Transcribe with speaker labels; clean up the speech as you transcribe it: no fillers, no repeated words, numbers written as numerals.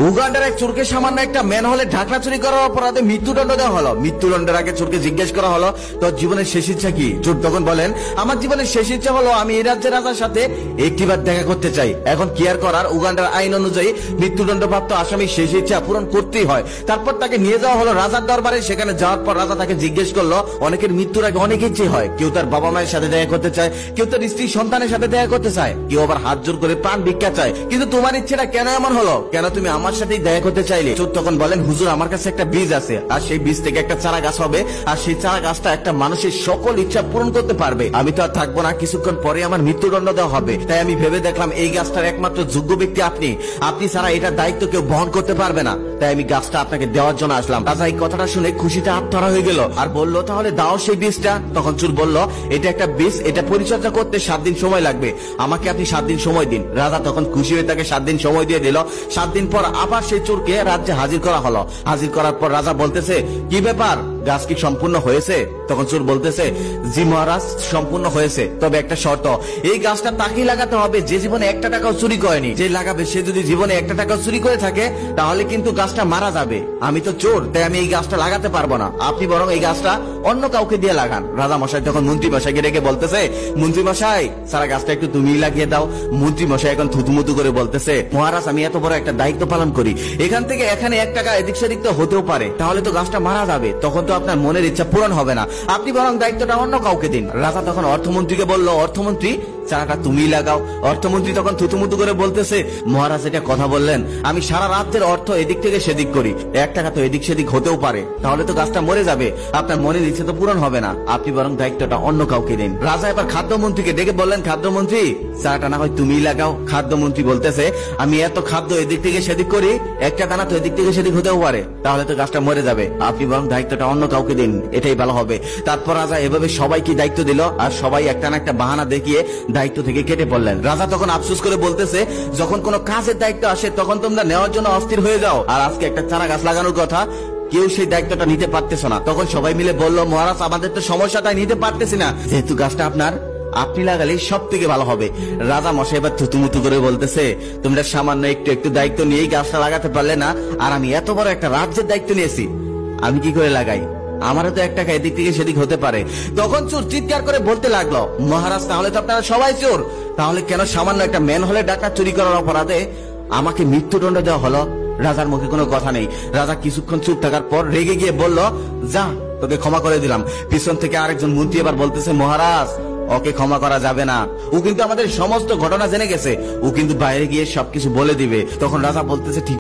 Speaker 1: উগান্ডার এক চোরকে সামান্য একটা ম্যানহোলে ঢাকনা চুরি করার অপরাধে মৃত্যুদণ্ড দেওয়া হলো। মৃত্যুদণ্ডের আগে চোরকে জিজ্ঞেস করা হলো, তোর জীবনের শেষ ইচ্ছা কি? চোর তখন বলেন, আমার জীবনের শেষ ইচ্ছা হলো আমি এই রাজ্যের রাজার সাথে একটিবার দেখা করতে চাই। এখন কি আর করার, উগান্ডার আইন অনুযায়ী মৃত্যুদণ্ডপ্রাপ্ত আসামির শেষ ইচ্ছা পূরণ করতেই হয়। তারপর তাকে নিয়ে যাওয়া হলো রাজার দরবারে। সেখানে যাওয়ার পর রাজা তাকে জিজ্ঞেস করলো, অনেকের মৃত্যুর আগে অনেক ইচ্ছে হয়, কেউ তার বাবা মায়ের সাথে দেখা করতে চায়, কেউ তার স্ত্রী সন্তানের সাথে দেখা করতে চায়, কেউ আবার হাত জোর করে প্রাণ ভিক্ষা চায়, কিন্তু তোমার ইচ্ছেটা কেন এমন হলো? কেন তুমি আমার সাথেই দেখা করতে চাইলে? চোর তখন বলেন, হুজুর আমার কাছে একটা বীজ আছে, আর সেই বীজ থেকে একটা চারা গাছ হবে, আর সেই চারা গাছটা একটা মানুষের সকল ইচ্ছা পূরণ করতে পারবে। আমি তো আর থাকবো না, কিছুক্ষণ পরে আমার মৃত্যুদণ্ড দেওয়া হবে। তাই আমি ভেবে দেখলাম এই গাছটার একমাত্র যোগ্য ব্যক্তি আপনি, আপনি ছাড়া এটার দায়িত্ব কেউ বহন করতে পারবে না। তাই আমি গাছটা আপনাকে দেওয়ার জন্য আসলাম। রাজা এই কথাটা শুনে খুশিতে আত্মহারা হয়ে গেল আর বলল, তাহলে দাও সেই বীজটা। তখন চোর বলল, এটা একটা বীজ, এটা পরিচর্যা করতে 7 দিন সময় লাগবে, আমাকে আপনি 7 দিন সময় দিন। রাজা তখন খুশি হয়ে তাকে 7 দিন সময় দিয়ে দিল। 7 দিন পর আবার সেই চোরকে রাজ্যে হাজির করা হলো। হাজির করার পর রাজা বলতেছে, কি ব্যাপার, গাছ কি সম্পূর্ণ হয়েছে? তখন চোর বলতেছে, জি মহারাজ, সম্পূর্ণ হয়েছে, তবে একটা শর্ত, এই গাছটা তাকেই লাগাতে হবে যে জীবনে একটা টাকাও চুরি করেনি। যে লাগাবে সে যদি জীবনে একটা টাকাও চুরি করে থাকে তাহলে কিন্তু গাছটা মারা যাবে। আমি তো চোর, তাই আমি এই গাছটা লাগাতে পারবো না, আপনি বরং এই গাছটা অন্য কাউকে দিয়ে লাগান। রাজা মশাই তখন মন্ত্রী মশাইকে ডেকে বলতেছে, মন্ত্রী মশাই, সারা গাছটা একটু তুমিই লাগিয়ে দাও। মন্ত্রী মশাই এখন থুতুমুতু করে বলতেছে, মহারাজ আমি এত বড় একটা দায়িত্ব পালন করি, এখান থেকে এখানে 1 টাকা এদিক সেদিক তো হতেও পারে, তাহলে তো গাছটা মারা যাবে, তখন তো আপনার মনের ইচ্ছা পূরণ হবে না, আপনি বরং দায়িত্বটা অন্য কাউকে দিন। রাজা তখন অর্থমন্ত্রীকে বলল, অর্থমন্ত্রী চারাটা তুমিই লাগাও। অর্থমন্ত্রী তখন থুতুমুতু করে বলতেছে, মহারাজ এটা কথা বললেন, আমি সারা রাজ্যের অর্থ এদিক থেকে সেদিক করি, 1 টাকা তো এদিক সেদিক হতেও পারে, তাহলে তো গাছটা মরে যাবে, আপনার মনের ইচ্ছে তো পূরণ হবে না, আপনি বরং দায়িত্বটা অন্য কাউকে দিন। রাজা এবার খাদ্যমন্ত্রীকে ডেকে বললেন, খাদ্যমন্ত্রী চারাটা না হয় তুমিই লাগাও। খাদ্যমন্ত্রী বলতেছে, আমি এত খাদ্য এদিক থেকে সেদিক করি, 1 টাকা না তো এদিক থেকে সেদিক হতেও পারে, তাহলে তো গাছটা মরে যাবে, আপনি বরং দায়িত্বটা অন্য কাউকে দিন, এটাই ভালো হবে। তারপর রাজা এভাবে সবাইকে দায়িত্ব দিল, আর সবাই একটা না একটা বাহানা দেখিয়ে দায়িত্ব থেকে কেটে পড়লেন। রাজা তখন আফসোস করে বলতেছে, যখন কোনো কাজের দায়িত্ব আসে তখন তোমরা নেওয়ার জন্য অস্থির হয়ে যাও, আর আজকে একটা চারা গাছ লাগানোর কথা, কেউ সেই দায়িত্বটা নিতে পারতেছ না। তখন সবাই মিলে বলল, মহারাজ আমাদের তো সমস্যাটাই নিতে পারতেছি না, যেহেতু গাছটা আপনার, আপনি লাগালে সব থেকে ভালো হবে। রাজা মশাই এবার থুতুমুতু করে বলতেছে, তোমরা সামান্য একটু একটু দায়িত্ব নিয়েই গাছটা লাগাতে পারলে না, আর আমি এত বড় একটা রাজ্যের দায়িত্ব নিয়েছি, আমি কি করে লাগাই? আমারও তো 1 টাকা এদিক থেকে সেদিক হতে পারে। তখন চোর চিৎকার করে বলতে লাগলো, মহারাজ তাহলে তো আপনারা সবাই চোর, তাহলে কেন সামান্য একটা ম্যানহোলে ডাকা চুরি করার অপরাধে আমাকে মৃত্যুদণ্ড দেওয়া হলো? রাজার মুখে কোনো কথা নেই। রাজা কিছুক্ষণ চুপ থাকার পর রেগে গিয়ে বলল, যা, তোকে ক্ষমা করে দিলাম। পিছন থেকে আরেকজন মন্ত্রী এবার বলতেছে, মহারাজ ওকে ক্ষমা করা যাবে না, ও কিন্তু আমাদের সমস্ত ঘটনা জেনে গেছে, ও কিন্তু বাইরে গিয়ে সবকিছু বলে দিবে। তখন রাজা বলতেছে, ঠিক